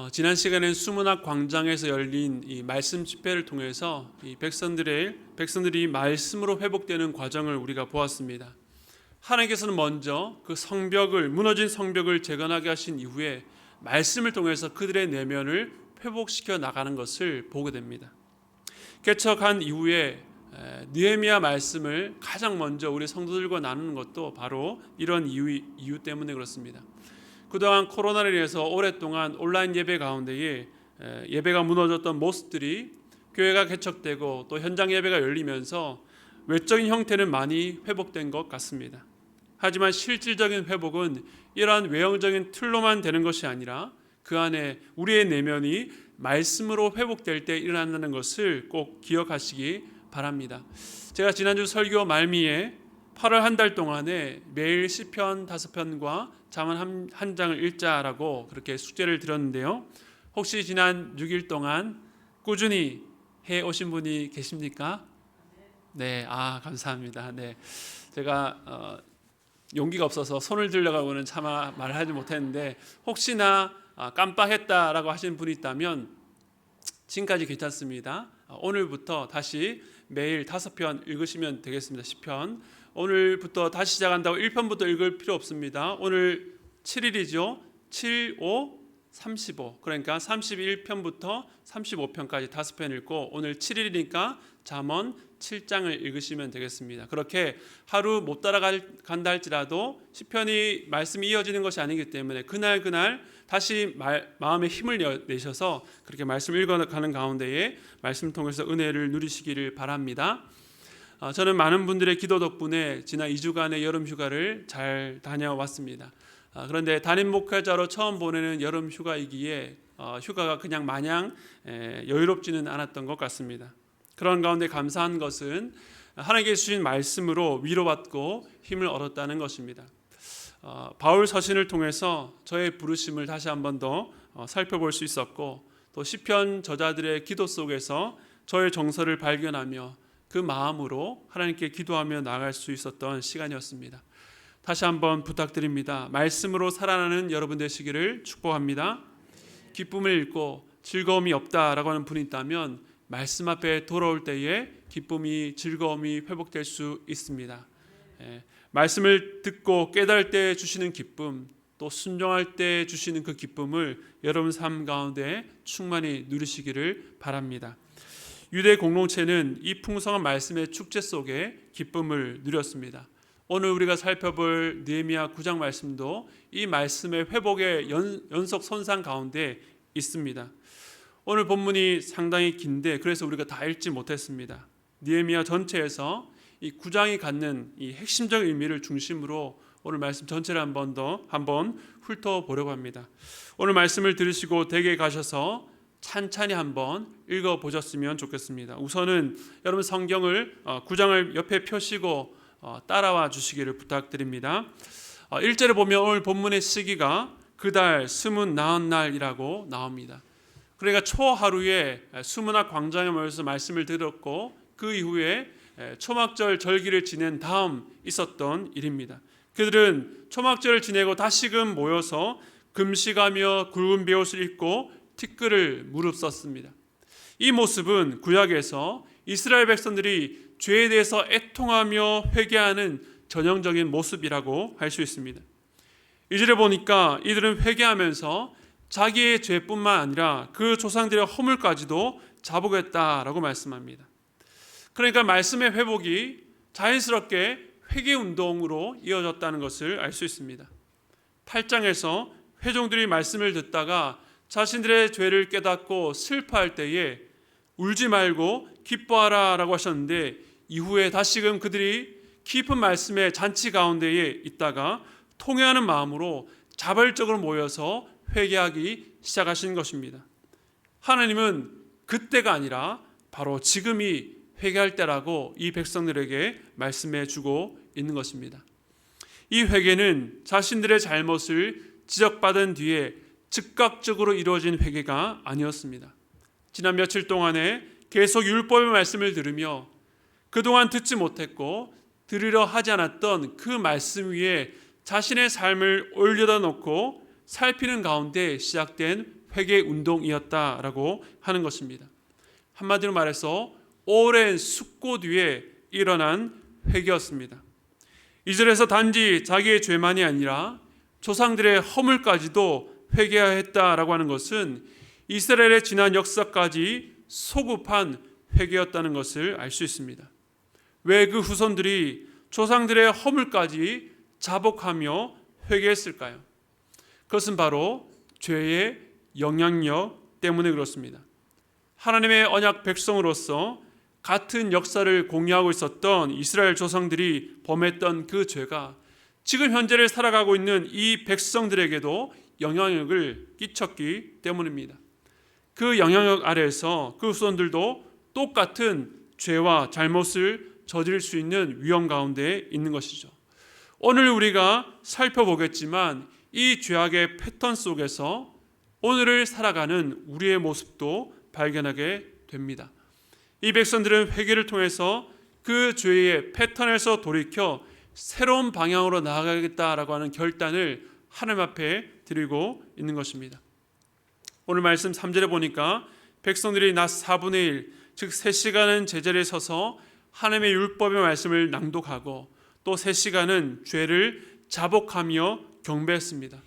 지난 시간엔 수문학 광장에서 열린 이 말씀 집회를 통해서 이 백성들이 말씀으로 회복되는 과정을 우리가 보았습니다. 하나님께서는 먼저 그 무너진 성벽을 재건하게 하신 이후에 말씀을 통해서 그들의 내면을 회복시켜 나가는 것을 보게 됩니다. 개척한 이후에 느헤미야 말씀을 가장 먼저 우리 성도들과 나누는 것도 바로 이런 이유 때문에 그렇습니다. 그동안 코로나로 인해서 오랫동안 온라인 예배 가운데에 예배가 무너졌던 모습들이 교회가 개척되고 또 현장 예배가 열리면서 외적인 형태는 많이 회복된 것 같습니다. 하지만 실질적인 회복은 이러한 외형적인 틀로만 되는 것이 아니라 그 안에 우리의 내면이 말씀으로 회복될 때 일어난다는 것을 꼭 기억하시기 바랍니다. 제가 지난주 설교 말미에 8월 한 달 동안에 매일 시편 5편과 잠언 한 장을 읽자라고 그렇게 숙제를 드렸는데요. 혹시 지난 6일 동안 꾸준히 해 오신 분이 계십니까? 네, 감사합니다. 네, 제가 용기가 없어서 손을 들려가고는 차마 말하지 못했는데 혹시나 깜빡했다라고 하시는 분이 있다면 지금까지 괜찮습니다. 오늘부터 다시 매일 5편 읽으시면 되겠습니다. 시편. 오늘부터 다시 시작한다고 1편부터 읽을 필요 없습니다. 오늘 7일이죠. 7, 5, 35. 그러니까 31편부터 35편까지 5편 읽고 오늘 7일이니까 잠언 7장을 읽으시면 되겠습니다. 그렇게 하루 못 따라간다 할지라도 시편이 말씀이 이어지는 것이 아니기 때문에 그날 다시 마음에 힘을 내셔서 그렇게 말씀을 읽어가는 가운데에 말씀을 통해서 은혜를 누리시기를 바랍니다. 저는 많은 분들의 기도 덕분에 지난 2주간의 여름 휴가를 잘 다녀왔습니다. 그런데 담임 목회자로 처음 보내는 여름 휴가이기에 휴가가 그냥 마냥 여유롭지는 않았던 것 같습니다. 그런 가운데 감사한 것은 하나님께 주신 말씀으로 위로받고 힘을 얻었다는 것입니다. 바울 서신을 통해서 저의 부르심을 다시 한 번 더 살펴볼 수 있었고 또 시편 저자들의 기도 속에서 저의 정서를 발견하며 그 마음으로 하나님께 기도하며 나아갈 수 있었던 시간이었습니다. 다시 한번 부탁드립니다. 말씀으로 살아나는 여러분 되시기를 축복합니다. 기쁨을 잃고 즐거움이 없다라고 하는 분이 있다면 말씀 앞에 돌아올 때에 기쁨이 즐거움이 회복될 수 있습니다. 말씀을 듣고 깨달을 때 주시는 기쁨, 또 순종할 때 주시는 그 기쁨을 여러분 삶 가운데 충만히 누리시기를 바랍니다. 유대 공동체는 이 풍성한 말씀의 축제 속에 기쁨을 누렸습니다. 오늘 우리가 살펴볼 느헤미야 9장 말씀도 이 말씀의 회복의 연속 선상 가운데 있습니다. 오늘 본문이 상당히 긴데 그래서 우리가 다 읽지 못했습니다. 느헤미야 전체에서 이 9장이 갖는 이 핵심적 의미를 중심으로 오늘 말씀 전체를 한번 훑어보려고 합니다. 오늘 말씀을 들으시고 댁에 가셔서 찬찬히 한번 읽어보셨으면 좋겠습니다. 우선은 여러분 성경을 9장을 옆에 펴시고 따라와 주시기를 부탁드립니다. 1절에 보면 오늘 본문의 시기가 그달 스문 나은 날이라고 나옵니다. 그러니까 초하루에 수문학 광장에 모여서 말씀을 들었고 그 이후에 초막절 절기를 지낸 다음 있었던 일입니다. 그들은 초막절을 지내고 다시금 모여서 금식하며 굵은 베옷을 입고 티끌을 무릅썼습니다. 이 모습은 구약에서 이스라엘 백성들이 죄에 대해서 애통하며 회개하는 전형적인 모습이라고 할 수 있습니다. 이절에 보니까 이들은 회개하면서 자기의 죄뿐만 아니라 그 조상들의 허물까지도 자복했다라고 말씀합니다. 그러니까 말씀의 회복이 자연스럽게 회개 운동으로 이어졌다는 것을 알 수 있습니다. 8장에서 회종들이 말씀을 듣다가 자신들의 죄를 깨닫고 슬퍼할 때에 울지 말고 기뻐하라 라고 하셨는데 이후에 다시금 그들이 깊은 말씀의 잔치 가운데에 있다가 통회하는 마음으로 자발적으로 모여서 회개하기 시작하신 것입니다. 하나님은 그때가 아니라 바로 지금이 회개할 때라고 이 백성들에게 말씀해 주고 있는 것입니다. 이 회개는 자신들의 잘못을 지적받은 뒤에 즉각적으로 이루어진 회개가 아니었습니다. 지난 며칠 동안에 계속 율법의 말씀을 들으며 그동안 듣지 못했고 들으려 하지 않았던 그 말씀 위에 자신의 삶을 올려다 놓고 살피는 가운데 시작된 회개 운동이었다라고 하는 것입니다. 한마디로 말해서 오랜 숙고 뒤에 일어난 회개였습니다. 이절에서 단지 자기의 죄만이 아니라 조상들의 허물까지도 회개해야 했다라고 하는 것은 이스라엘의 지난 역사까지 소급한 회개였다는 것을 알 수 있습니다. 왜 그 후손들이 조상들의 허물까지 자복하며 회개했을까요? 그것은 바로 죄의 영향력 때문에 그렇습니다. 하나님의 언약 백성으로서 같은 역사를 공유하고 있었던 이스라엘 조상들이 범했던 그 죄가 지금 현재를 살아가고 있는 이 백성들에게도 영향력을 끼쳤기 때문입니다. 그 영향력 아래에서 그 후손들도 똑같은 죄와 잘못을 저지를 수 있는 위험 가운데 있는 것이죠. 오늘 우리가 살펴보겠지만 이 죄악의 패턴 속에서 오늘을 살아가는 우리의 모습도 발견하게 됩니다. 이 백성들은 회개를 통해서 그 죄의 패턴에서 돌이켜 새로운 방향으로 나아가겠다라고 하는 결단을 하나님 앞에 드리고 있는 것입니다. 오늘 말씀 3절에 보니까 백성들이 낮 4분의 1, 즉 3시간은 제자리에 서서 하나님의 율법의 말씀을 낭독하고 또 3시간은 죄를 자복하며 경배했습니다.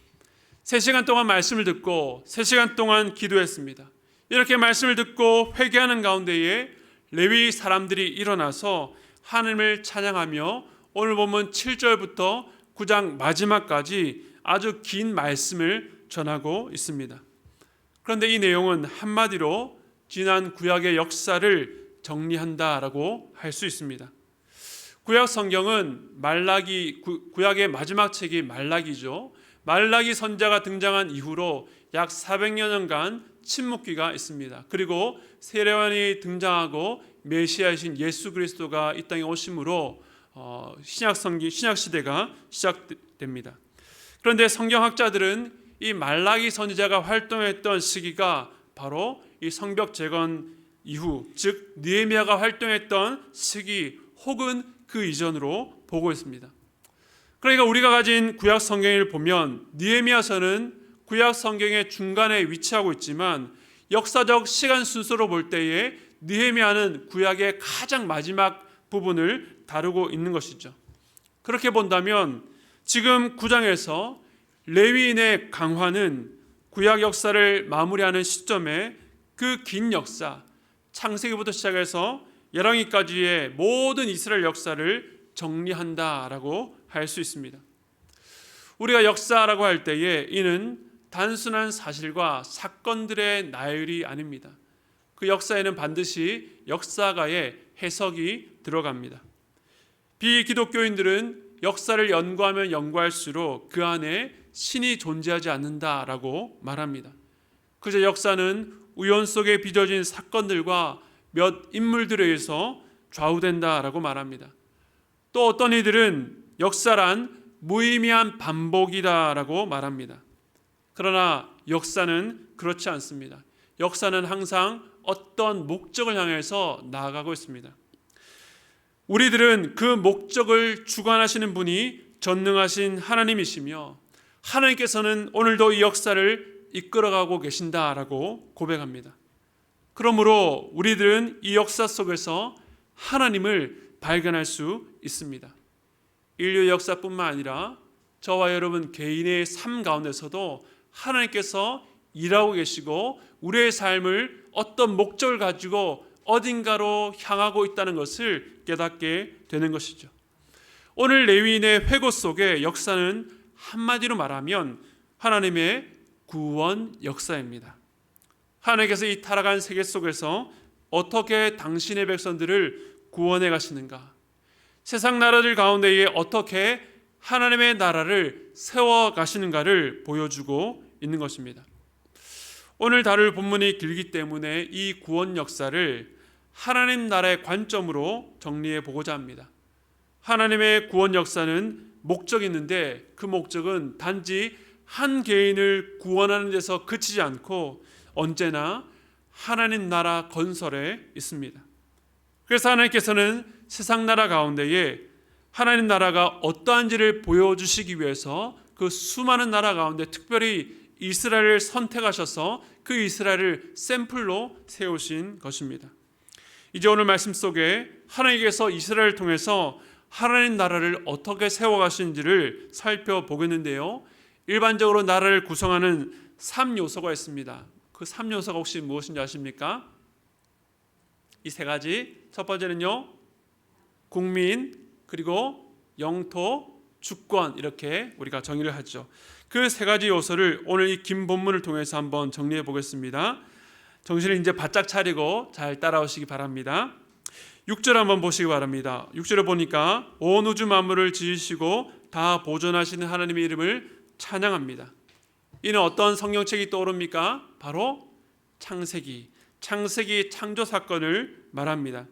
3시간 동안 말씀을 듣고 3시간 동안 기도했습니다. 이렇게 말씀을 듣고 회개하는 가운데에 레위 사람들이 일어나서 하나님을 찬양하며 오늘 보면 7절부터 9장 마지막까지 아주 긴 말씀을 전하고 있습니다. 그런데 이 내용은 한마디로 지난 구약의 역사를 정리한다라고 할 수 있습니다. 구약 성경은 구약의 마지막 책이 말라기죠. 말라기 선지자가 등장한 이후로 약 400여년간 침묵기가 있습니다. 그리고 세례요한이 등장하고 메시아이신 예수 그리스도가 이 땅에 오심으로 신약 시대가 시작됩니다. 그런데 성경학자들은 이 말라기 선지자가 활동했던 시기가 바로 이 성벽 재건 이후, 즉 느헤미야가 활동했던 시기 혹은 그 이전으로 보고 있습니다. 그러니까 우리가 가진 구약 성경을 보면 느헤미야서는 구약 성경의 중간에 위치하고 있지만 역사적 시간 순서로 볼 때에 느헤미야는 구약의 가장 마지막 부분을 다루고 있는 것이죠. 그렇게 본다면 지금 9장에서 레위인의 강화는 구약 역사를 마무리하는 시점에 그 긴 역사, 창세기부터 시작해서 열왕기까지의 모든 이스라엘 역사를 정리한다라고 할 수 있습니다. 우리가 역사라고 할 때에 이는 단순한 사실과 사건들의 나열이 아닙니다. 그 역사에는 반드시 역사가의 해석이 들어갑니다. 비기독교인들은 역사를 연구하면 연구할수록 그 안에 신이 존재하지 않는다라고 말합니다. 그저 역사는 우연 속에 빚어진 사건들과 몇 인물들에 의해서 좌우된다라고 말합니다. 또 어떤 이들은 역사란 무의미한 반복이다라고 말합니다. 그러나 역사는 그렇지 않습니다. 역사는 항상 어떤 목적을 향해서 나아가고 있습니다. 우리들은 그 목적을 주관하시는 분이 전능하신 하나님이시며 하나님께서는 오늘도 이 역사를 이끌어가고 계신다라고 고백합니다. 그러므로 우리들은 이 역사 속에서 하나님을 발견할 수 있습니다. 인류의 역사뿐만 아니라 저와 여러분 개인의 삶 가운데서도 하나님께서 일하고 계시고 우리의 삶을 어떤 목적을 가지고 어딘가로 향하고 있다는 것을 깨닫게 되는 것이죠. 오늘 레위인의 회고 속의 역사는 한마디로 말하면 하나님의 구원 역사입니다. 하나님께서 이 타락한 세계 속에서 어떻게 당신의 백성들을 구원해 가시는가, 세상 나라들 가운데에 어떻게 하나님의 나라를 세워 가시는가를 보여주고 있는 것입니다. 오늘 다룰 본문이 길기 때문에 이 구원 역사를 하나님 나라의 관점으로 정리해 보고자 합니다. 하나님의 구원 역사는 목적이 있는데 그 목적은 단지 한 개인을 구원하는 데서 그치지 않고 언제나 하나님 나라 건설에 있습니다. 그래서 하나님께서는 세상 나라 가운데에 하나님 나라가 어떠한지를 보여주시기 위해서 그 수많은 나라 가운데 특별히 이스라엘을 선택하셔서 그 이스라엘을 샘플로 세우신 것입니다. 이제 오늘 말씀 속에 하나님께서 이스라엘을 통해서 하나님 나라를 어떻게 세워가시는지를 살펴보겠는데요. 일반적으로 나라를 구성하는 3요소가 있습니다. 그 3요소가 혹시 무엇인지 아십니까? 이 세 가지. 첫 번째는요, 국민, 그리고 영토, 주권, 이렇게 우리가 정의를 하죠. 그 세 가지 요소를 오늘 이 긴 본문을 통해서 한번 정리해 보겠습니다. 정신을 이제 바짝 차리고 잘 따라오시기 바랍니다. 6절 한번 보시기 바랍니다. 6절을 보니까 온 우주 만물을 지으시고 다 보존하시는 하나님의 이름을 찬양합니다. 이는 어떤 성경책이 떠오릅니까? 바로 창세기 창조 사건을 말합니다.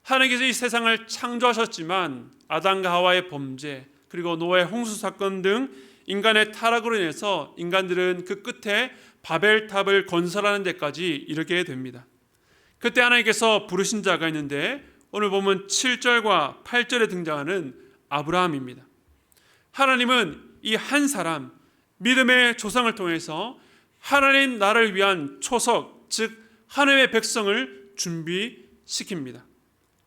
하나님께서 이 세상을 창조하셨지만 아담과 하와의 범죄, 그리고 노아의 홍수 사건 등 인간의 타락으로 인해서 인간들은 그 끝에 바벨탑을 건설하는 데까지 이르게 됩니다. 그때 하나님께서 부르신 자가 있는데 오늘 보면 7절과 8절에 등장하는 아브라함입니다. 하나님은 이 한 사람, 믿음의 조상을 통해서 하나님 나라를 위한 초석, 즉 하나님의 백성을 준비시킵니다.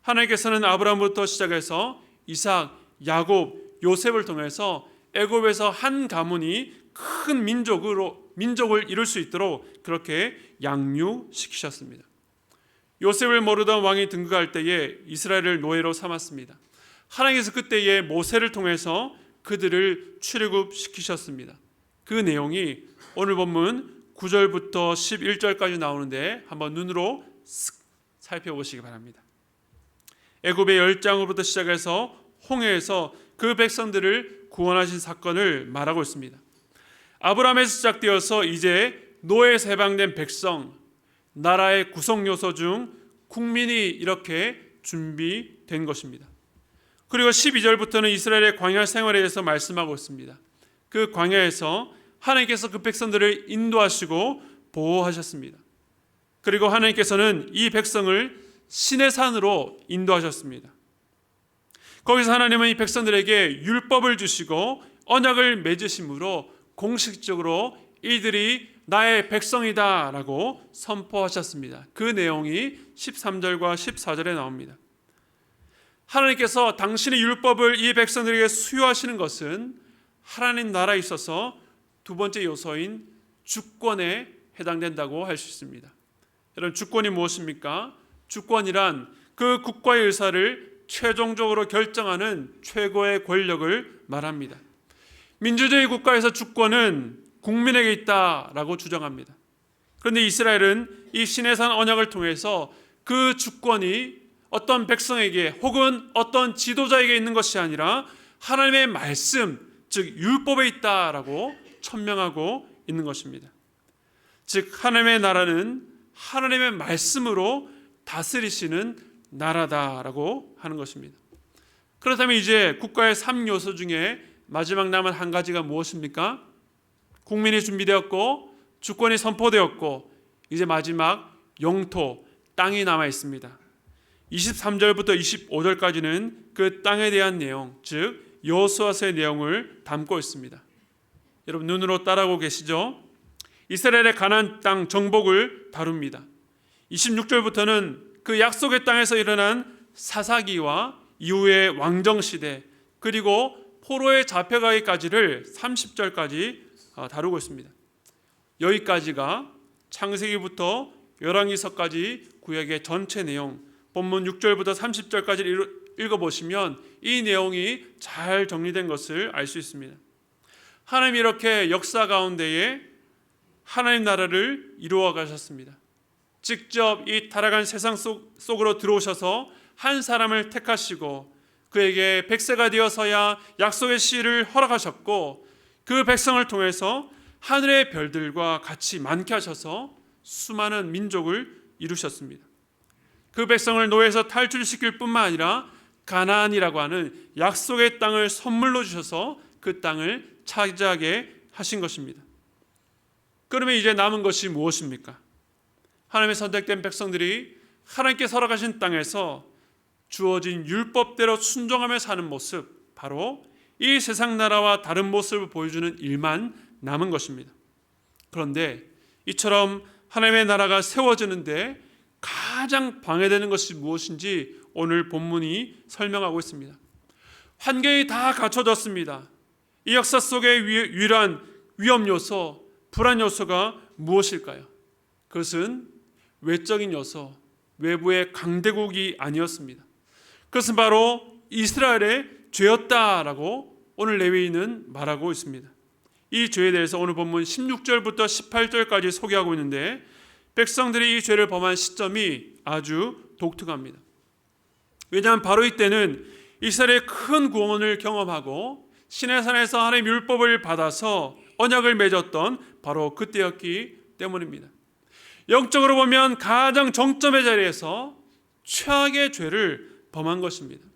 하나님께서는 아브라함부터 시작해서 이삭, 야곱, 요셉을 통해서 애굽에서 한 가문이 큰 민족을 이룰 수 있도록 그렇게 양육시키셨습니다. 요셉을 모르던 왕이 등극할 때에 이스라엘을 노예로 삼았습니다. 하나님께서 그때에 모세를 통해서 그들을 출애굽시키셨습니다. 그 내용이 오늘 본문 9절부터 11절까지 나오는데 한번 눈으로 살펴보시기 바랍니다. 애굽의 열장으로부터 시작해서 홍해에서 그 백성들을 구원하신 사건을 말하고 있습니다. 아브라함에서 시작되어서 이제 노예에서 해방된 백성, 나라의 구성 요소 중 국민이 이렇게 준비된 것입니다. 그리고 12절부터는 이스라엘의 광야 생활에 대해서 말씀하고 있습니다. 그 광야에서 하나님께서 그 백성들을 인도하시고 보호하셨습니다. 그리고 하나님께서는 이 백성을 시내산으로 인도하셨습니다. 거기서 하나님은 이 백성들에게 율법을 주시고 언약을 맺으심으로 공식적으로 이들이 나의 백성이다 라고 선포하셨습니다. 그 내용이 13절과 14절에 나옵니다. 하나님께서 당신의 율법을 이 백성들에게 수여하시는 것은 하나님 나라에 있어서 두 번째 요소인 주권에 해당된다고 할 수 있습니다. 여러분, 주권이 무엇입니까? 주권이란 그 국가의 의사를 최종적으로 결정하는 최고의 권력을 말합니다. 민주주의 국가에서 주권은 국민에게 있다라고 주장합니다. 그런데 이스라엘은 이 시내산 언약을 통해서 그 주권이 어떤 백성에게 혹은 어떤 지도자에게 있는 것이 아니라 하나님의 말씀, 즉 율법에 있다라고 천명하고 있는 것입니다. 즉 하나님의 나라는 하나님의 말씀으로 다스리시는 나라다라고 하는 것입니다. 그렇다면 이제 국가의 3요소 중에 마지막 남은 한 가지가 무엇입니까? 국민이 준비되었고 주권이 선포되었고 이제 마지막 영토, 땅이 남아 있습니다. 23절부터 25절까지는 그 땅에 대한 내용, 즉 여호수아서의 내용을 담고 있습니다. 여러분 눈으로 따라오고 계시죠? 이스라엘의 가나안 땅 정복을 다룹니다. 26절부터는 그 약속의 땅에서 일어난 사사기와 이후의 왕정시대 그리고 포로에 잡혀가기까지를 30절까지 다루고 있습니다. 여기까지가 창세기부터 열왕기서까지 구약의 전체 내용, 본문 6절부터 30절까지 읽어보시면 이 내용이 잘 정리된 것을 알 수 있습니다. 하나님이 이렇게 역사 가운데에 하나님 나라를 이루어 가셨습니다. 직접 이 타락한 세상 속으로 들어오셔서 한 사람을 택하시고 그에게 100세가 되어서야 약속의 씨를 허락하셨고 그 백성을 통해서 하늘의 별들과 같이 많게 하셔서 수많은 민족을 이루셨습니다. 그 백성을 노예에서 탈출시킬 뿐만 아니라 가나안이라고 하는 약속의 땅을 선물로 주셔서 그 땅을 차지하게 하신 것입니다. 그러면 이제 남은 것이 무엇입니까? 하나님의 선택된 백성들이 하나님께 허락하신 땅에서 주어진 율법대로 순종하며 사는 모습, 바로 이 세상 나라와 다른 모습을 보여주는 일만 남은 것입니다. 그런데 이처럼 하나님의 나라가 세워지는데 가장 방해되는 것이 무엇인지 오늘 본문이 설명하고 있습니다. 환경이 다 갖춰졌습니다. 이 역사 속의 유일한 위험 요소, 불안 요소가 무엇일까요? 그것은 외적인 요소, 외부의 강대국이 아니었습니다. 그것은 바로 이스라엘의 죄였다라고 오늘 레위인은 말하고 있습니다. 이 죄에 대해서 오늘 본문 16절부터 18절까지 소개하고 있는데 백성들이 이 죄를 범한 시점이 아주 독특합니다. 왜냐하면 바로 이때는 이스라엘의 큰 구원을 경험하고 시내산에서 하나님의 율법을 받아서 언약을 맺었던 바로 그때였기 때문입니다. 영적으로 보면 가장 정점의 자리에서 최악의 죄를 범한 것입니다.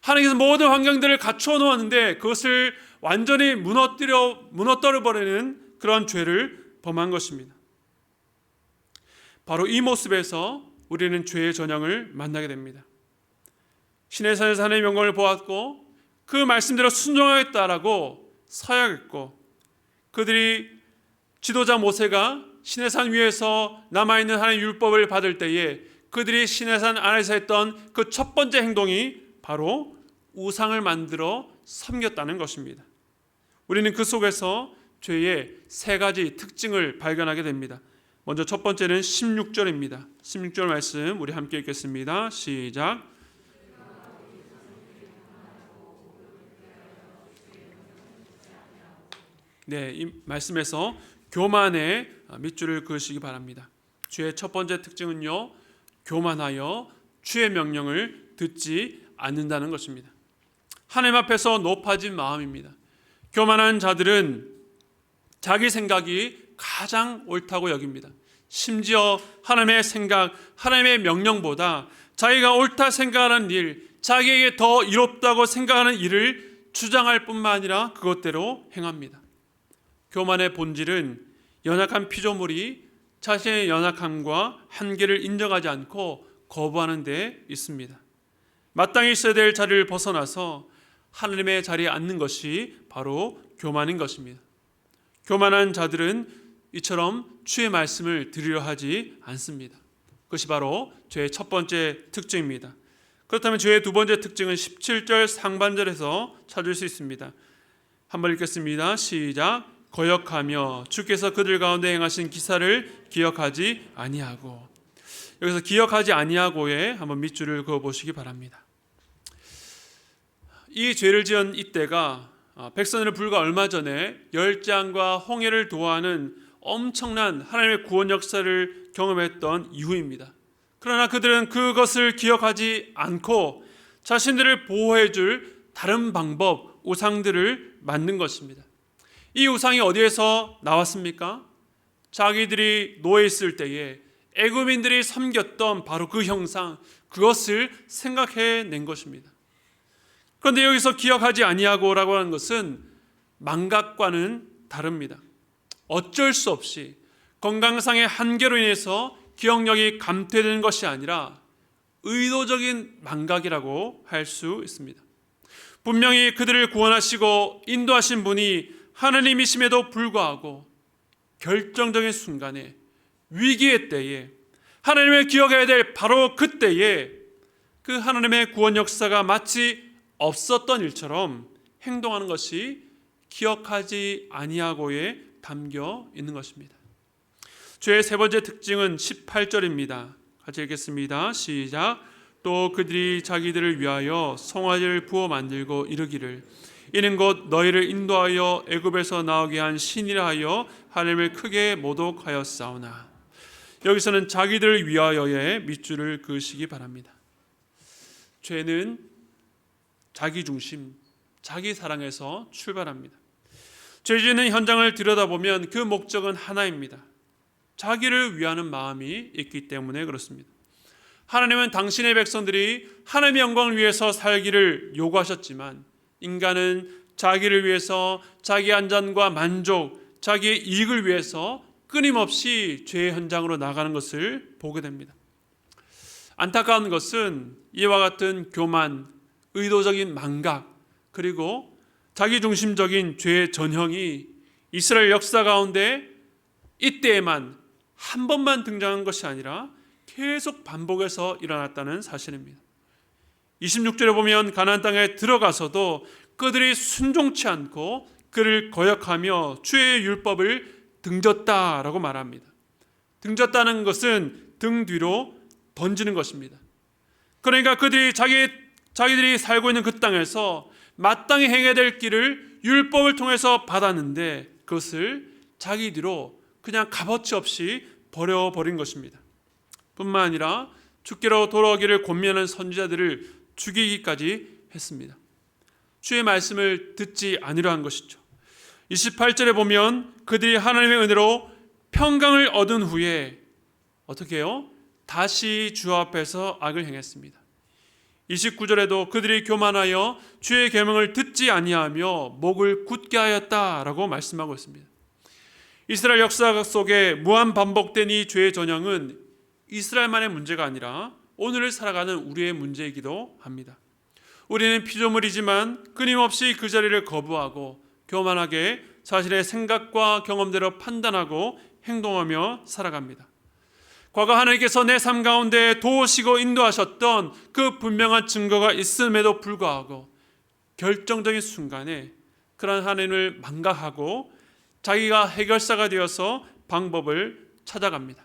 하나님께서 모든 환경들을 갖추어 놓았는데 그것을 완전히 무너뜨려 버리는 그런 죄를 범한 것입니다. 바로 이 모습에서 우리는 죄의 전형을 만나게 됩니다. 시내산에서 하나님의 영광을 보았고 그 말씀대로 순종하겠다라고 서약했고 그들이 지도자 모세가 시내산 위에서 남아있는 하나님의 율법을 받을 때에 그들이 시내산 안에서 했던 그 첫 번째 행동이 바로 우상을 만들어 섬겼다는 것입니다. 우리는 그 속에서 죄의 세 가지 특징을 발견하게 됩니다. 먼저 첫 번째는 16절입니다. 16절 말씀 우리 함께 읽겠습니다. 시작. 네, 이 말씀에서 교만의 밑줄을 그으시기 바랍니다. 죄의 첫 번째 특징은요, 교만하여 주의 명령을 듣지 않는다는 것입니다. 하나님 앞에서 높아진 마음입니다. 교만한 자들은 자기 생각이 가장 옳다고 여깁니다. 심지어 하나님의 생각, 하나님의 명령보다 자기가 옳다 생각하는 일, 자기에게 더 이롭다고 생각하는 일을 주장할 뿐만 아니라 그것대로 행합니다. 교만의 본질은 연약한 피조물이 자신의 연약함과 한계를 인정하지 않고 거부하는 데 있습니다. 마땅히 있어야 될 자리를 벗어나서 하나님의 자리에 앉는 것이 바로 교만인 것입니다. 교만한 자들은 이처럼 주의 말씀을 들으려 하지 않습니다. 그것이 바로 죄의 첫 번째 특징입니다. 그렇다면 죄의 두 번째 특징은 17절 상반절에서 찾을 수 있습니다. 한번 읽겠습니다. 시작. 거역하며 주께서 그들 가운데 행하신 기사를 기억하지 아니하고. 여기서 기억하지 아니하고에 한번 밑줄을 그어 보시기 바랍니다. 이 죄를 지은 이때가 백성들은 불과 얼마 전에 열장과 홍해를 도하는 엄청난 하나님의 구원 역사를 경험했던 이후입니다. 그러나 그들은 그것을 기억하지 않고 자신들을 보호해 줄 다른 방법, 우상들을 만든 것입니다. 이 우상이 어디에서 나왔습니까? 자기들이 노예 있을 때에 애굽인들이 섬겼던 바로 그 형상, 그것을 생각해낸 것입니다. 그런데 여기서 기억하지 아니하고라고 하는 것은 망각과는 다릅니다. 어쩔 수 없이 건강상의 한계로 인해서 기억력이 감퇴되는 것이 아니라 의도적인 망각이라고 할 수 있습니다. 분명히 그들을 구원하시고 인도하신 분이 하나님이심에도 불구하고 결정적인 순간에 위기의 때에 하나님을 기억해야 될 바로 그때에 그 하나님의 구원 역사가 마치 없었던 일처럼 행동하는 것이 기억하지 아니하고에 담겨 있는 것입니다. 죄의 세 번째 특징은 18절입니다. 같이 읽겠습니다. 시작. 또 그들이 자기들을 위하여 송아지를 부어 만들고 이르기를 이는 곧 너희를 인도하여 애굽에서 나오게 한 신이라 하여 하나님을 크게 모독하였사오나. 여기서는 자기들을 위하여의 밑줄을 그으시기 바랍니다. 죄는 자기 중심, 자기 사랑에서 출발합니다. 죄 짓는 현장을 들여다보면 그 목적은 하나입니다. 자기를 위하는 마음이 있기 때문에 그렇습니다. 하나님은 당신의 백성들이 하나님의 영광을 위해서 살기를 요구하셨지만 인간은 자기를 위해서 자기 안전과 만족, 자기의 이익을 위해서 끊임없이 죄의 현장으로 나가는 것을 보게 됩니다. 안타까운 것은 이와 같은 교만, 의도적인 망각, 그리고 자기중심적인 죄의 전형이 이스라엘 역사 가운데 이때에만 한 번만 등장한 것이 아니라 계속 반복해서 일어났다는 사실입니다. 26절에 보면 가나안 땅에 들어가서도 그들이 순종치 않고 그를 거역하며 주의 율법을 등졌다라고 말합니다. 등졌다는 것은 등 뒤로 던지는 것입니다. 그러니까 그들이 자기들이 살고 있는 그 땅에서 마땅히 행해야 될 길을 율법을 통해서 받았는데 그것을 자기 뒤로 그냥 값어치 없이 버려버린 것입니다. 뿐만 아니라 주께로 돌아오기를 권면하는 선지자들을 죽이기까지 했습니다. 주의 말씀을 듣지 아니려 한 것이죠. 28절에 보면 그들이 하나님의 은혜로 평강을 얻은 후에 어떻게 해요? 다시 주 앞에서 악을 행했습니다. 29절에도 그들이 교만하여 주의 계명을 듣지 아니하며 목을 굳게 하였다라고 말씀하고 있습니다. 이스라엘 역사 속에 무한 반복된 이 죄의 전형은 이스라엘만의 문제가 아니라 오늘을 살아가는 우리의 문제이기도 합니다. 우리는 피조물이지만 끊임없이 그 자리를 거부하고 교만하게 자신의 생각과 경험대로 판단하고 행동하며 살아갑니다. 과거 하나님께서 내 삶 가운데 도우시고 인도하셨던 그 분명한 증거가 있음에도 불구하고 결정적인 순간에 그런 하나님을 망각하고 자기가 해결사가 되어서 방법을 찾아갑니다.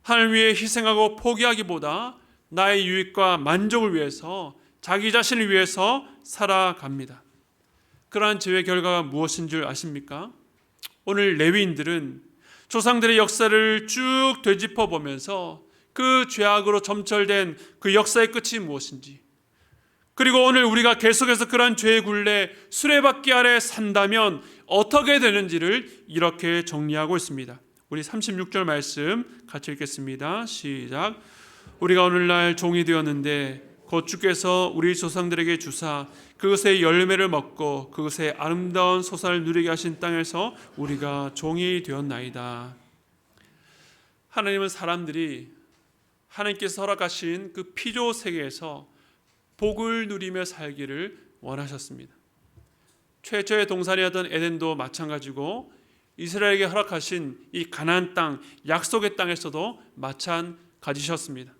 하나님 위해 희생하고 포기하기보다 나의 유익과 만족을 위해서 자기 자신을 위해서 살아갑니다. 그러한 죄의 결과가 무엇인 줄 아십니까? 오늘 레위인들은 조상들의 역사를 쭉 되짚어 보면서 그 죄악으로 점철된 그 역사의 끝이 무엇인지, 그리고 오늘 우리가 계속해서 그러한 죄의 굴레 수레바퀴 아래 산다면 어떻게 되는지를 이렇게 정리하고 있습니다. 우리 36절 말씀 같이 읽겠습니다. 시작. 우리가 오늘날 종이 되었는데 곧 주께서 우리 조상들에게 주사 그것의 열매를 먹고 그것의 아름다운 소산을 누리게 하신 땅에서 우리가 종이 되었나이다. 하나님은 사람들이 하나님께서 허락하신 그 피조 세계에서 복을 누리며 살기를 원하셨습니다. 최초의 동산이었던 에덴도 마찬가지고 이스라엘에게 허락하신 이 가나안 땅, 약속의 땅에서도 마찬가지셨습니다.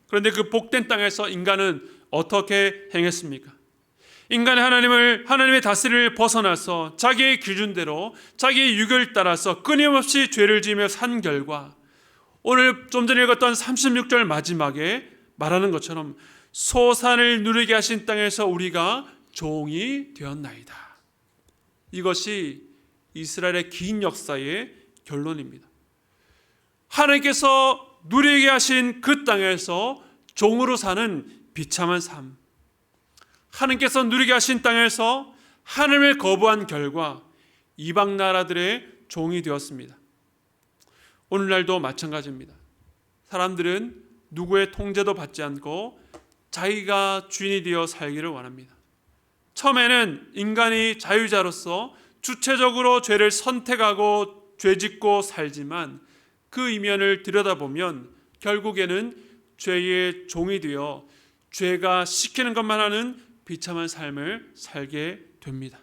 그런데 그 복된 땅에서 인간은 어떻게 행했습니까? 인간은 하나님의 다스림을 벗어나서 자기의 기준대로 자기의 육을 따라서 끊임없이 죄를 지으며 산 결과 오늘 좀 전에 읽었던 36절 마지막에 말하는 것처럼 소산을 누리게 하신 땅에서 우리가 종이 되었나이다. 이것이 이스라엘의 긴 역사의 결론입니다. 하나님께서 누리게 하신 그 땅에서 종으로 사는 비참한 삶, 하나님께서 누리게 하신 땅에서 하나님을 거부한 결과 이방 나라들의 종이 되었습니다. 오늘날도 마찬가지입니다. 사람들은 누구의 통제도 받지 않고 자기가 주인이 되어 살기를 원합니다. 처음에는 인간이 자유자로서 주체적으로 죄를 선택하고 죄짓고 살지만 그 이면을 들여다보면 결국에는 죄의 종이 되어 죄가 시키는 것만 하는 비참한 삶을 살게 됩니다.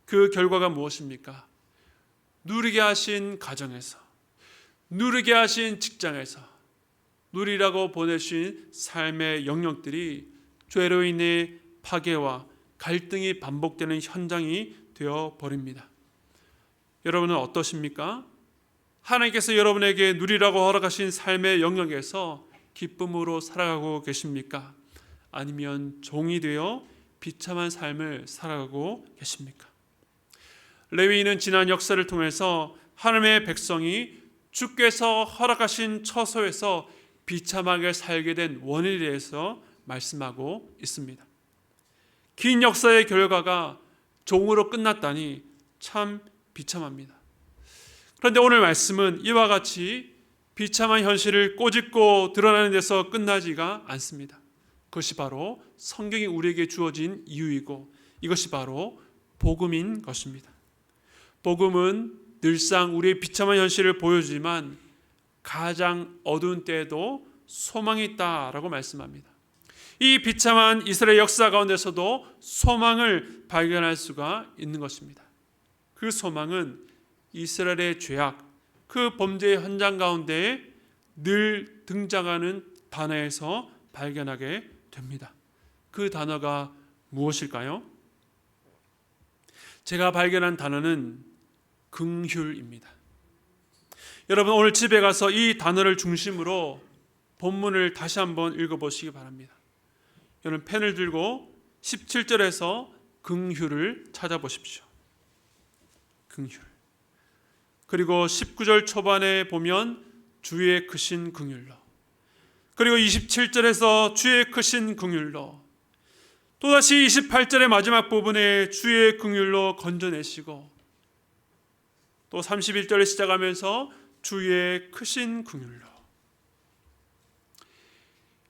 그 결과가 무엇입니까? 누리게 하신 가정에서, 누리게 하신 직장에서 누리라고 보내신 삶의 영역들이 죄로 인해 파괴와 갈등이 반복되는 현장이 되어버립니다. 여러분은 어떠십니까? 하나님께서 여러분에게 누리라고 허락하신 삶의 영역에서 기쁨으로 살아가고 계십니까? 아니면 종이 되어 비참한 삶을 살아가고 계십니까? 레위인은 지난 역사를 통해서 하나님의 백성이 주께서 허락하신 처소에서 비참하게 살게 된 원인에 대해서 말씀하고 있습니다. 긴 역사의 결과가 종으로 끝났다니 참 비참합니다. 그런데 오늘 말씀은 이와 같이 비참한 현실을 꼬집고 드러나는 데서 끝나지가 않습니다. 그것이 바로 성경이 우리에게 주어진 이유이고 이것이 바로 복음인 것입니다. 복음은 늘상 우리의 비참한 현실을 보여주지만 가장 어두운 때에도 소망이 있다라고 말씀합니다. 이 비참한 이스라엘 역사 가운데서도 소망을 발견할 수가 있는 것입니다. 그 소망은 이스라엘의 죄악, 그 범죄의 현장 가운데 늘 등장하는 단어에서 발견하게 됩니다. 그 단어가 무엇일까요? 제가 발견한 단어는 긍휼입니다. 여러분, 오늘 집에 가서 이 단어를 중심으로 본문을 다시 한번 읽어보시기 바랍니다. 여러분, 펜을 들고 17절에서 긍휼을 찾아보십시오. 긍휼. 그리고 19절 초반에 보면 주의 크신 긍휼로, 그리고 27절에서 주의 크신 긍휼로, 또다시 28절의 마지막 부분에 주의 긍휼로 건져내시고, 또 31절에 시작하면서 주의 크신 긍휼로.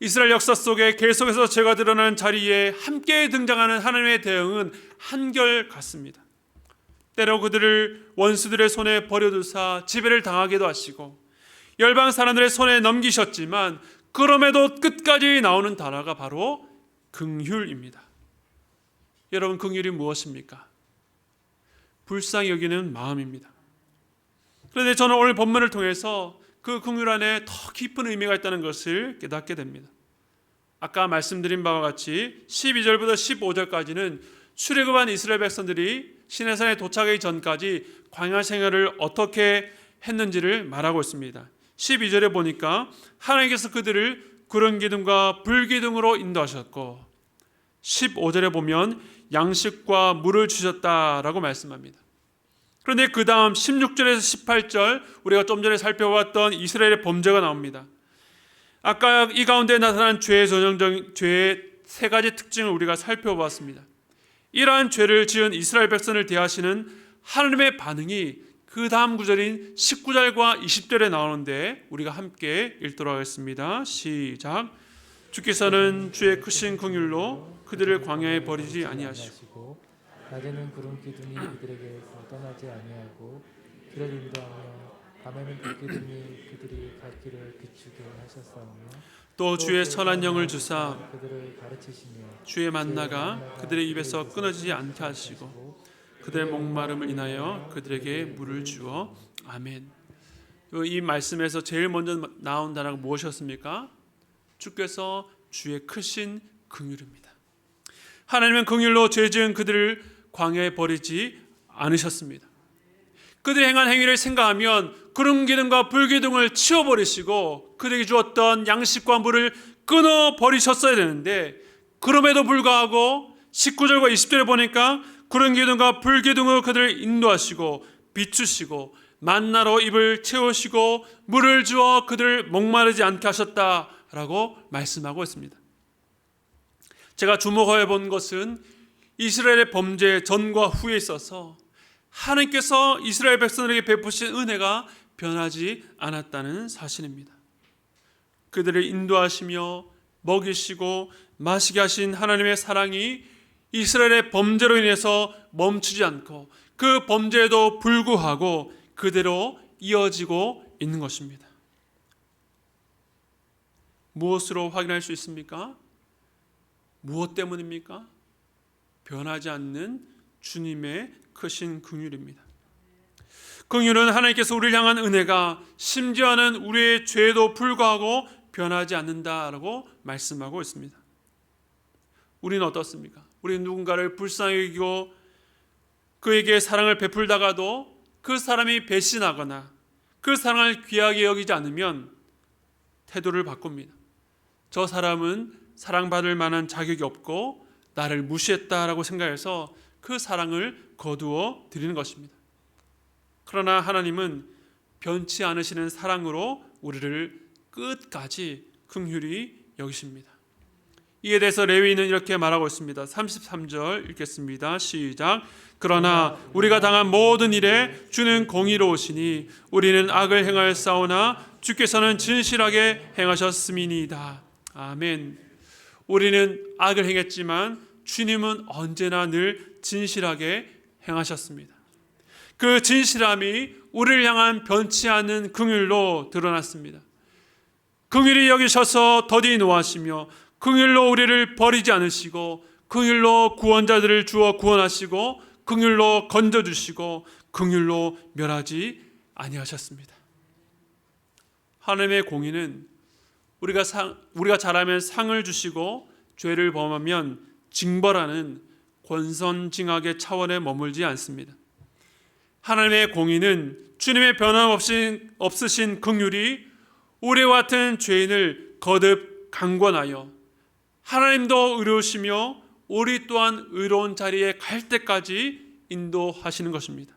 이스라엘 역사 속에 계속해서 죄가 드러난 자리에 함께 등장하는 하나님의 대응은 한결같습니다. 때로 그들을 원수들의 손에 버려두사 지배를 당하기도 하시고 열방 사람들의 손에 넘기셨지만, 그럼에도 끝까지 나오는 단어가 바로 긍휼입니다. 여러분, 긍휼이 무엇입니까? 불쌍히 여기는 마음입니다. 그런데 저는 오늘 본문을 통해서 그 긍휼 안에 더 깊은 의미가 있다는 것을 깨닫게 됩니다. 아까 말씀드린 바와 같이 12절부터 15절까지는 출애굽한 이스라엘 백성들이 시내산에 도착하기 전까지 광야 생활을 어떻게 했는지를 말하고 있습니다. 12절에 보니까 하나님께서 그들을 구름 기둥과 불 기둥으로 인도하셨고, 15절에 보면 양식과 물을 주셨다라고 말씀합니다. 그런데 그 다음 16절에서 18절, 우리가 좀 전에 살펴봤던 이스라엘의 범죄가 나옵니다. 아까 이 가운데 나타난 죄의 세 가지 특징을 우리가 살펴보았습니다. 이러한 죄를 지은 이스라엘 백성을 대하시는 하나님의 반응이 그 다음 구절인 19절과 20절에 나오는데 우리가 함께 읽도록 하겠습니다. 시작. 주께서는 주의 크신 긍휼로 그들을 광야에 버리지 아니하시고 낮에는 구름 기둥이 그들에게서 떠나지 아니하고 길을 인도하며 밤에는 불 기둥이 그들이 갈 길을 비추게 하셨사오며 또 주의 선한 영을 주사 그들을 가르치시며 주의 만나가 그들의 입에서 끊어지지 않게 하시고 그들의 목마름을 인하여 그들에게 물을 주어. 아멘. 이 말씀에서 제일 먼저 나온 단어가 무엇이었습니까? 주께서 주의 크신 긍휼입니다. 하나님은 긍휼로 죄 지은 그들을 광야에 버리지 않으셨습니다. 그들이 행한 행위를 생각하면 구름 기둥과 불 기둥을 치워버리시고 그들에게 주었던 양식과 물을 끊어버리셨어야 되는데, 그럼에도 불구하고 19절과 20절에 보니까 구름 기둥과 불 기둥으로 그들을 인도하시고 비추시고 만나로 입을 채우시고 물을 주어 그들을 목마르지 않게 하셨다라고 말씀하고 있습니다. 제가 주목해 본 것은 이스라엘의 범죄 전과 후에 있어서 하나님께서 이스라엘 백성들에게 베푸신 은혜가 변하지 않았다는 사실입니다. 그들을 인도하시며 먹이시고 마시게 하신 하나님의 사랑이 이스라엘의 범죄로 인해서 멈추지 않고 그 범죄에도 불구하고 그대로 이어지고 있는 것입니다. 무엇으로 확인할 수 있습니까? 무엇 때문입니까? 변하지 않는 주님의 크신 긍휼입니다. 긍휼은 하나님께서 우리를 향한 은혜가 심지어는 우리의 죄에도 불구하고 변하지 않는다라고 말씀하고 있습니다. 우리는 어떻습니까? 우리는 누군가를 불쌍히 여기고 그에게 사랑을 베풀다가도 그 사람이 배신하거나 그 사랑을 귀하게 여기지 않으면 태도를 바꿉니다. 저 사람은 사랑받을 만한 자격이 없고 나를 무시했다라고 생각해서 그 사랑을 거두어 드리는 것입니다. 그러나 하나님은 변치 않으시는 사랑으로 우리를 끝까지 긍휼히 여기십니다. 이에 대해서 레위인은 이렇게 말하고 있습니다. 33절 읽겠습니다. 시작. 그러나 우리가 당한 모든 일에 주는 공의로우시니 우리는 악을 행하였사오나 주께서는 진실하게 행하셨음이니이다. 아멘. 우리는 악을 행했지만 주님은 언제나 늘 진실하게 행하셨습니다. 그 진실함이 우리를 향한 변치 않는 긍휼로 드러났습니다. 긍휼히 여기셔서 더디 노하시며 긍휼로 우리를 버리지 않으시고 긍휼로 구원자들을 주어 구원하시고 긍휼로 건져주시고 긍휼로 멸하지 아니하셨습니다. 하나님의 공의는 우리가 잘하면 상을 주시고 죄를 범하면 징벌하는 권선징악의 차원에 머물지 않습니다. 하나님의 공의는 주님의 변함없으신 긍휼이 우리와 같은 죄인을 거듭 강권하여 하나님도 의로우시며 우리 또한 의로운 자리에 갈 때까지 인도하시는 것입니다.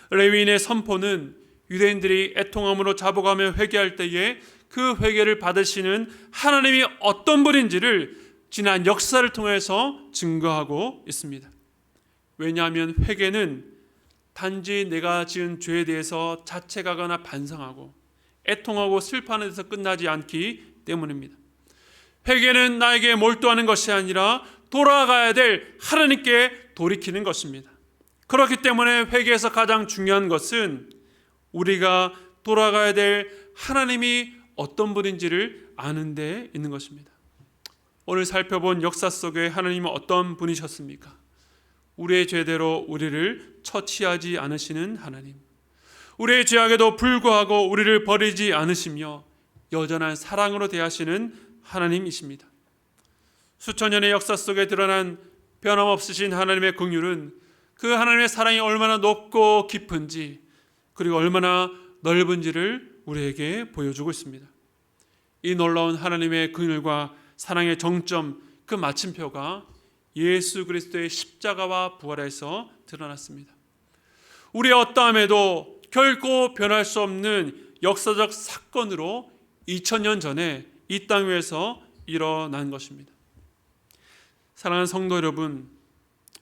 레위인의 선포는 유대인들이 애통함으로 자복하며 회개할 때에 그 회개를 받으시는 하나님이 어떤 분인지를 지난 역사를 통해서 증거하고 있습니다. 왜냐하면 회개는 단지 내가 지은 죄에 대해서 자책하거나 반성하고 애통하고 슬퍼하는 데서 끝나지 않기 때문입니다. 회개는 나에게 몰두하는 것이 아니라 돌아가야 될 하나님께 돌이키는 것입니다. 그렇기 때문에 회개에서 가장 중요한 것은 우리가 돌아가야 될 하나님이 어떤 분인지를 아는 데 있는 것입니다. 오늘 살펴본 역사 속에 하나님은 어떤 분이셨습니까? 우리의 죄대로 우리를 처치하지 않으시는 하나님, 우리의 죄악에도 불구하고 우리를 버리지 않으시며 여전한 사랑으로 대하시는 하나님이십니다. 수천 년의 역사 속에 드러난 변함없으신 하나님의 긍휼은 그 하나님의 사랑이 얼마나 높고 깊은지 그리고 얼마나 넓은지를 우리에게 보여주고 있습니다. 이 놀라운 하나님의 긍휼과 사랑의 정점, 그 마침표가 예수 그리스도의 십자가와 부활에서 드러났습니다. 우리의 어떠함에도 결코 변할 수 없는 역사적 사건으로 2000년 전에 이 땅 위에서 일어난 것입니다. 사랑하는 성도 여러분,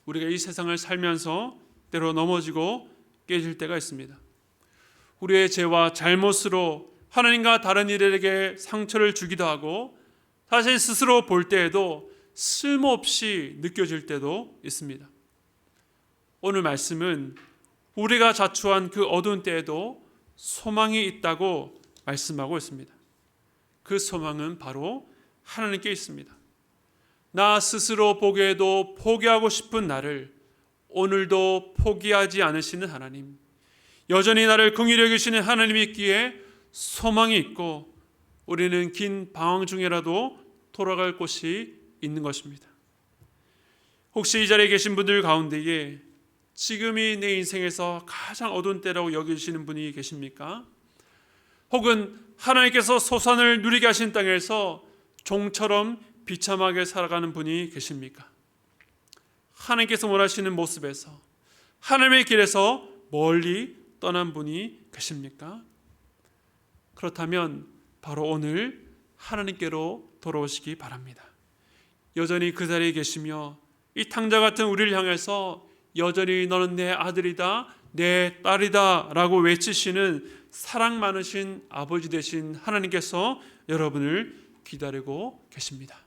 우리가 이 세상을 살면서 때로 넘어지고 깨질 때가 있습니다. 우리의 죄와 잘못으로 하나님과 다른 이들에게 상처를 주기도 하고 자신 스스로 볼 때에도 쓸모없이 느껴질 때도 있습니다. 오늘 말씀은 우리가 자초한 그 어두운 때에도 소망이 있다고 말씀하고 있습니다. 그 소망은 바로 하나님께 있습니다. 나 스스로 보기에도 포기하고 싶은 나를 오늘도 포기하지 않으시는 하나님, 여전히 나를 긍휼히 여기시는 하나님이 있기에 소망이 있고 우리는 긴 방황 중에라도 돌아갈 곳이 있는 것입니다. 혹시 이 자리에 계신 분들 가운데에 지금이 내 인생에서 가장 어두운 때라고 여기시는 분이 계십니까? 혹은 하나님께서 소산을 누리게 하신 땅에서 종처럼 비참하게 살아가는 분이 계십니까? 하나님께서 원하시는 모습에서 하나님의 길에서 멀리 떠난 분이 계십니까? 그렇다면 바로 오늘 하나님께로 돌아오시기 바랍니다. 여전히 그 자리에 계시며 이 탕자 같은 우리를 향해서 여전히 너는 내 아들이다, 내 딸이다 라고 외치시는 사랑 많으신 아버지 되신 하나님께서 여러분을 기다리고 계십니다.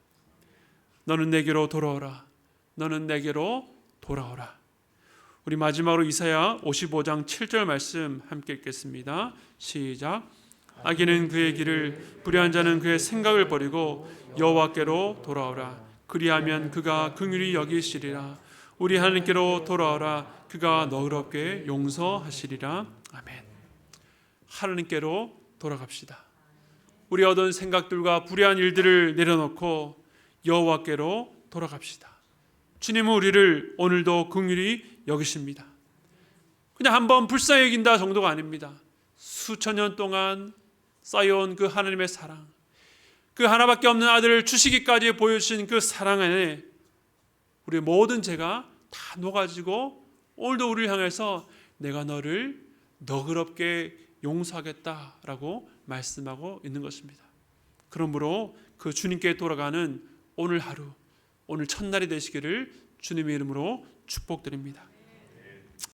너는 내게로 돌아오라. 너는 내게로 돌아오라. 우리 마지막으로 이사야 55장 7절 말씀 함께 읽겠습니다. 시작. 악인은 그의 길을, 불의한 자는 그의 생각을 버리고 여호와께로 돌아오라. 그리하면 그가 긍휼히 여기시리라. 우리 하나님께로 돌아오라. 그가 너그럽게 용서하시리라. 아멘. 하나님께로 돌아갑시다. 우리 얻은 생각들과 불의한 일들을 내려놓고 여호와께로 돌아갑시다. 주님은 우리를 오늘도 긍휼히 여기십니다. 그냥 한번 불쌍히 여긴다 정도가 아닙니다. 수천 년 동안 쌓여온 그 하나님의 사랑, 그 하나밖에 없는 아들을 주시기까지 보여주신 그 사랑 안에 우리의 모든 죄가 다 녹아지고 오늘도 우리를 향해서 내가 너를 너그럽게 용서하겠다라고 말씀하고 있는 것입니다. 그러므로 그 주님께 돌아가는 오늘 하루, 오늘 첫날이 되시기를 주님의 이름으로 축복드립니다.